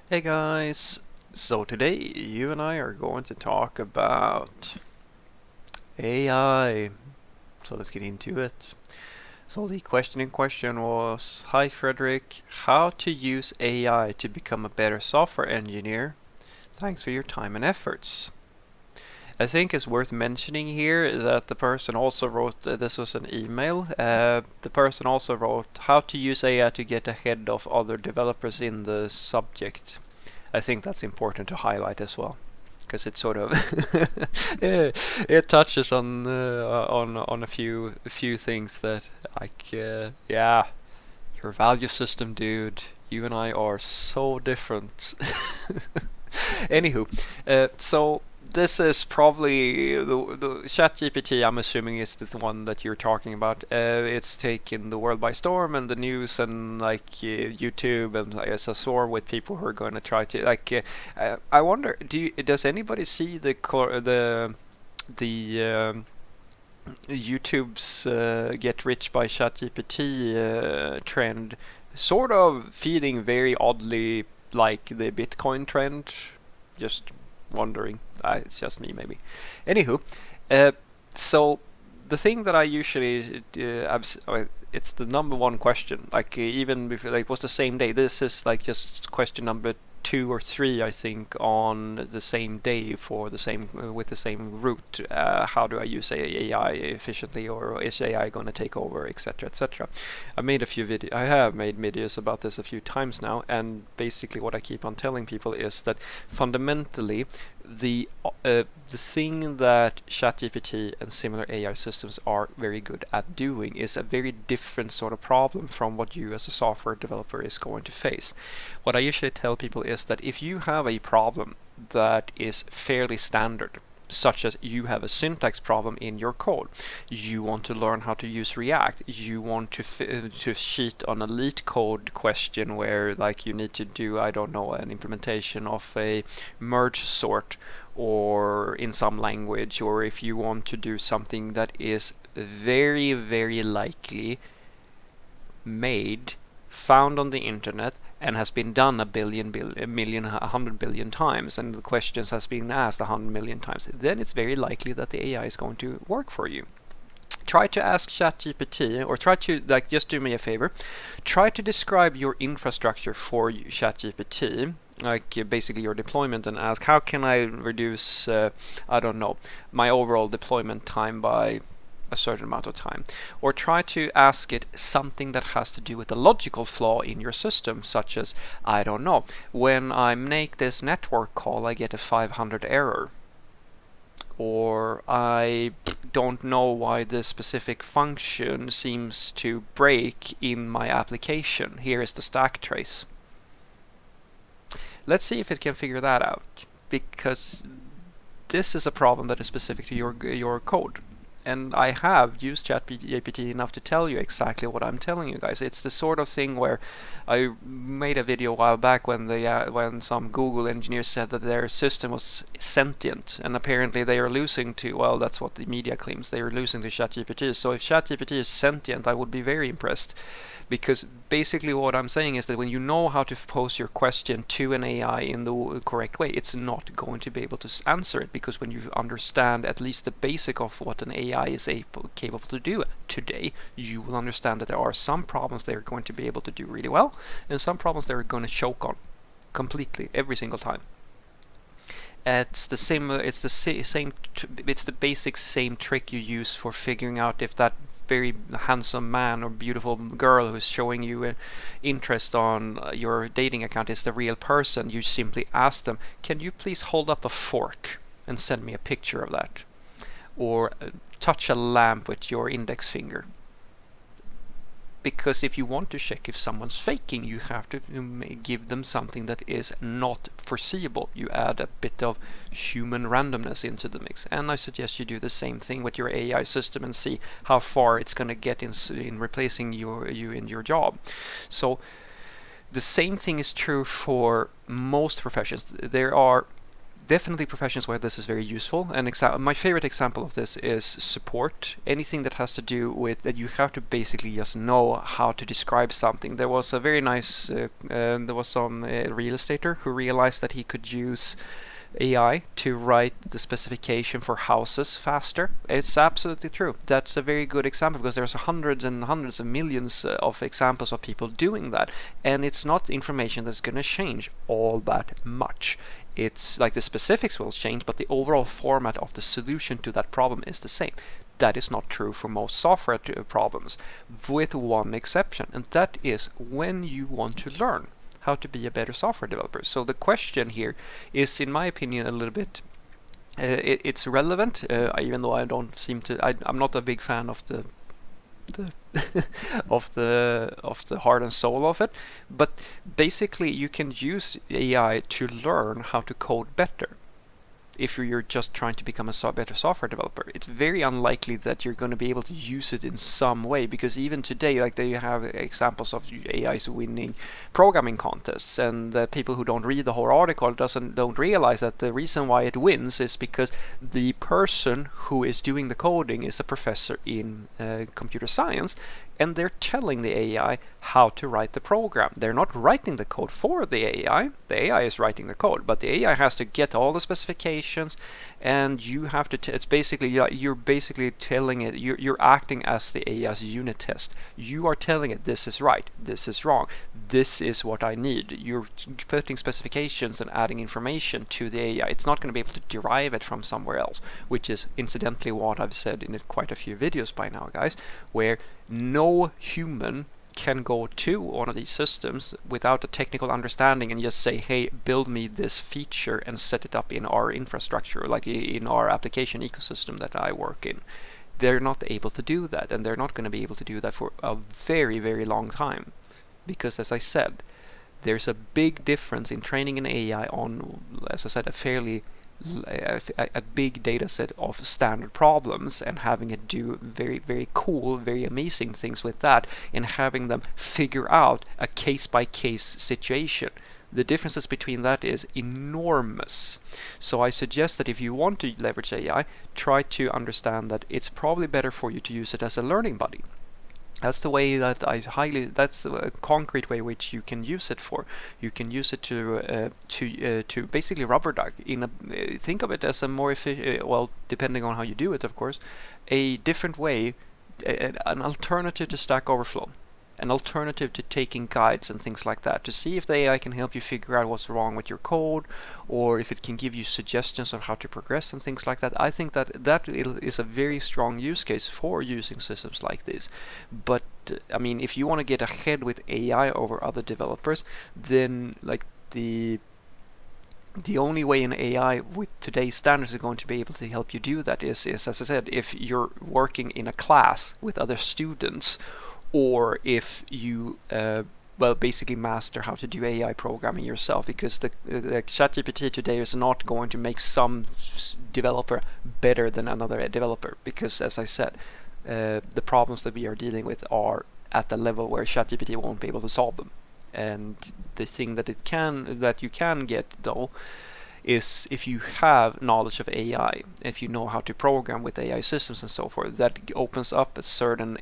Hey guys, so today you and I are going to talk about AI. So let's get into it. So the question in question was, Hi Frederick, how to use AI to become a better software engineer? Thanks for your time and efforts. I think it's worth mentioning here that the person also wrote, this was an email, the person also wrote how to use AI to get ahead of other developers in the subject. I think that's important to highlight as well, because it sort of it touches on a few things that yeah, your value system, dude. You and I are so different. Anywho, so this is probably the ChatGPT. I'm assuming is the one that you're talking about. It's taken the world by storm and the news and YouTube and I guess a soar with people who are going to try to I wonder, does anybody see the YouTube's get rich by ChatGPT trend, sort of feeling very oddly like the Bitcoin trend? Just wondering. It's just me, maybe. Anywho, uh, so the thing that I usually it's the number one question. Even before, it was the same day. This is like just question number 2 or 3, I think, on the same day for the same with the same route. How do I use AI efficiently, or is AI going to take over, etc., etc. I have made videos about this a few times now, and basically what I keep on telling people is that fundamentally the thing that ChatGPT and similar AI systems are very good at doing is a very different sort of problem from what you as a software developer is going to face. What I usually tell people is that if you have a problem that is fairly standard, such as you have a syntax problem in your code, you want to learn how to use React, you want to cheat on a leet code question where like you need to do, I don't know, an implementation of a merge sort or in some language, or if you want to do something that is very, very likely made, found on the internet, and has been done a million, 100 billion times, and the questions has been asked 100 million times, then it's very likely that the AI is going to work for you. Try to ask ChatGPT, or try to just do me a favor. Try to describe your infrastructure for ChatGPT, basically your deployment, and ask how can I reduce, I don't know, my overall deployment time by a certain amount of time. Or try to ask it something that has to do with a logical flaw in your system, such as, I don't know, when I make this network call, I get a 500 error. Or I don't know why this specific function seems to break in my application. Here is the stack trace. Let's see if it can figure that out, because this is a problem that is specific to your code. And I have used ChatGPT enough to tell you exactly what I'm telling you guys. It's the sort of thing where I made a video a while back when some Google engineers said that their system was sentient, and apparently they are losing to, well, that's what the media claims, they are losing to ChatGPT. So if ChatGPT is sentient, I would be very impressed, because basically what I'm saying is that when you know how to pose your question to an AI in the correct way, it's not going to be able to answer it, because when you understand at least the basic of what an AI is capable to do today, you will understand that there are some problems they're going to be able to do really well, and some problems they're going to choke on completely every single time. It's the same. It's the same. It's the basic same trick you use for figuring out if that very handsome man or beautiful girl who's showing you interest on your dating account is the real person. You simply ask them, "Can you please hold up a fork and send me a picture of that?" Or touch a lamp with your index finger. Because if you want to check if someone's faking, you have to give them something that is not foreseeable. You add a bit of human randomness into the mix. And I suggest you do the same thing with your AI system and see how far it's going to get in replacing you in your job. So the same thing is true for most professions. There are definitely professions where this is very useful. And my favorite example of this is support. Anything that has to do with that you have to basically just know how to describe something. There was a very nice, there was some real estater who realized that he could use AI to write the specification for houses faster. It's absolutely true. That's a very good example because there's hundreds and hundreds of millions of examples of people doing that, and it's not information that's going to change all that much. It's like the specifics will change, but the overall format of the solution to that problem is the same. That is not true for most software problems, with one exception, and that is when you want to learn how to be a better software developer. So the question here is, in my opinion, a little bit it's relevant, even though I don't seem to. I'm not a big fan of the of the heart and soul of it. But basically, you can use AI to learn how to code better. If you're just trying to become a better software developer, it's very unlikely that you're going to be able to use it in some way, because even today, like, they have examples of AIs winning programming contests, and the people who don't read the whole article don't realize that the reason why it wins is because the person who is doing the coding is a professor in computer science, and they're telling the AI how to write the program. They're not writing the code for the AI. The AI is writing the code, but the AI has to get all the specifications, and you have to. It's basically, you're basically telling it. You're acting as the AI's unit test. You are telling it, this is right, this is wrong, this is what I need. You're putting specifications and adding information to the AI. It's not going to be able to derive it from somewhere else, which is incidentally what I've said in quite a few videos by now, guys, where no human can go to one of these systems without a technical understanding and just say, hey, build me this feature and set it up in our infrastructure, like in our application ecosystem that I work in. They're not able to do that, and they're not going to be able to do that for a very, very long time. Because, as I said, there's a big difference in training an AI on, as I said, a big data set of standard problems and having it do very, very cool, very amazing things with that, and having them figure out a case-by-case situation. The differences between that is enormous. So I suggest that if you want to leverage AI, try to understand that it's probably better for you to use it as a learning buddy. That's the way that that's the concrete way which you can use it for. You can use it to basically rubber duck. Think of it as a more efficient, well, depending on how you do it, of course, a different way, an alternative to Stack Overflow, an alternative to taking guides and things like that, to see if the AI can help you figure out what's wrong with your code, or if it can give you suggestions on how to progress and things like that. I think that is a very strong use case for using systems like this. But I mean, if you want to get ahead with AI over other developers, then like the only way an AI with today's standards is going to be able to help you do that is, as I said, if you're working in a class with other students, or if you basically master how to do AI programming yourself, because the ChatGPT today is not going to make some developer better than another developer, because, as I said, the problems that we are dealing with are at the level where ChatGPT won't be able to solve them. And the thing that you can get, though, is if you have knowledge of AI, if you know how to program with AI systems and so forth, that opens up a certain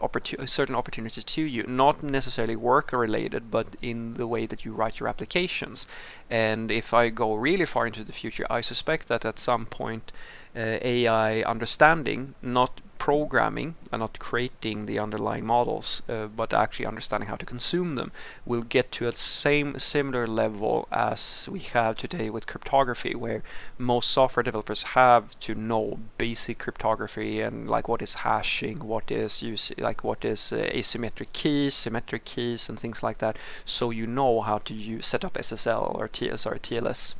opportunities to you, not necessarily work related, but in the way that you write your applications. And if I go really far into the future, I suspect that at some point AI understanding, not programming and not creating the underlying models, but actually understanding how to consume them, will get to a similar level as we have today with cryptography, where most software developers have to know basic cryptography and like what is hashing, what is asymmetric keys, symmetric keys, and things like that. So you know how to set up SSL or TLS,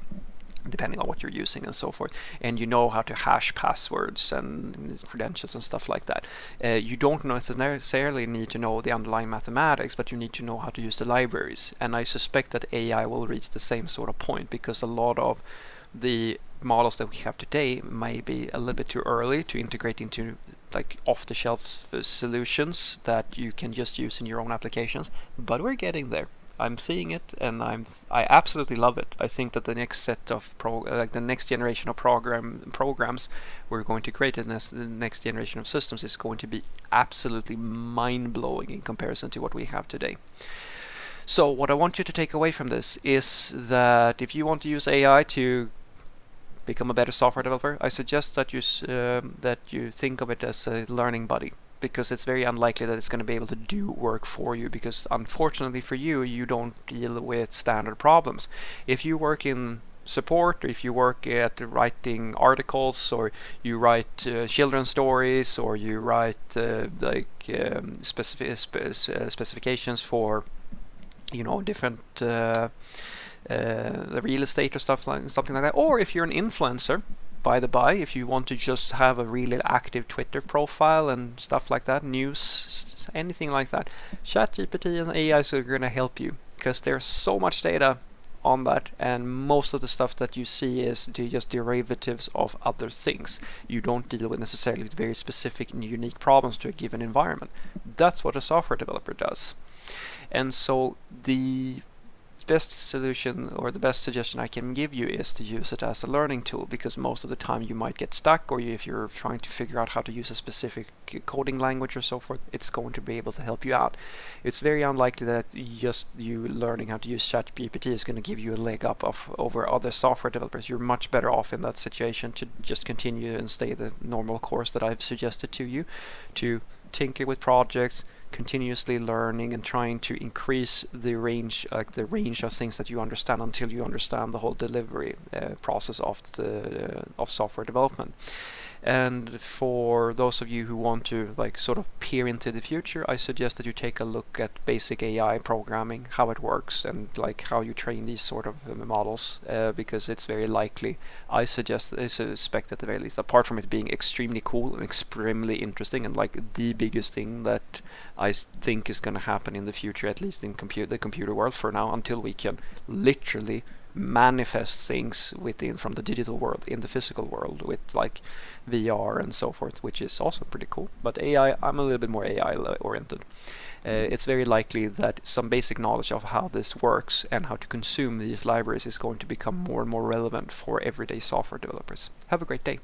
depending on what you're using and so forth, and you know how to hash passwords and credentials and stuff like that. You don't necessarily need to know the underlying mathematics, but you need to know how to use the libraries. And I suspect that AI will reach the same sort of point, because a lot of the models that we have today may be a little bit too early to integrate into like off-the-shelf solutions that you can just use in your own applications, but we're getting there. I'm seeing it, and I absolutely love it. I think that the next set of the next generation of programs we're going to create in the next generation of systems is going to be absolutely mind blowing in comparison to what we have today. So what I want you to take away from this is that if you want to use AI to become a better software developer, I suggest that you think of it as a learning buddy, because it's very unlikely that it's going to be able to do work for you, because unfortunately for you, you don't deal with standard problems. If you work in support, or if you work at writing articles, or you write children's stories, or you write specifications for different the real estate or something like that, or if you're an influencer, by the by, if you want to just have a really active Twitter profile and stuff like that, news, anything like that, ChatGPT and AI are going to help you, because there's so much data on that, and most of the stuff that you see is just derivatives of other things. You don't deal with necessarily with very specific and unique problems to a given environment. That's what a software developer does. And so the best solution, or the best suggestion I can give you, is to use it as a learning tool, because most of the time you might get stuck, or if you're trying to figure out how to use a specific coding language or so forth, it's going to be able to help you out. It's very unlikely that just you learning how to use ChatGPT is going to give you a leg up over other software developers. You're much better off in that situation to just continue and stay the normal course that I've suggested to you, to tinker with projects, continuously learning and trying to increase the range of things that you understand, until you understand the whole delivery process of software development. And for those of you who want to sort of peer into the future, I suggest that you take a look at basic AI programming, how it works, and how you train these sort of models, because it's very likely, I suspect at the very least, apart from it being extremely cool and extremely interesting, and the biggest thing that I think is going to happen in the future, at least in the computer world for now, until we can literally manifest things from the digital world in the physical world with VR and so forth, which is also pretty cool. But AI, I'm a little bit more AI oriented. It's very likely that some basic knowledge of how this works and how to consume these libraries is going to become more and more relevant for everyday software developers. Have a great day.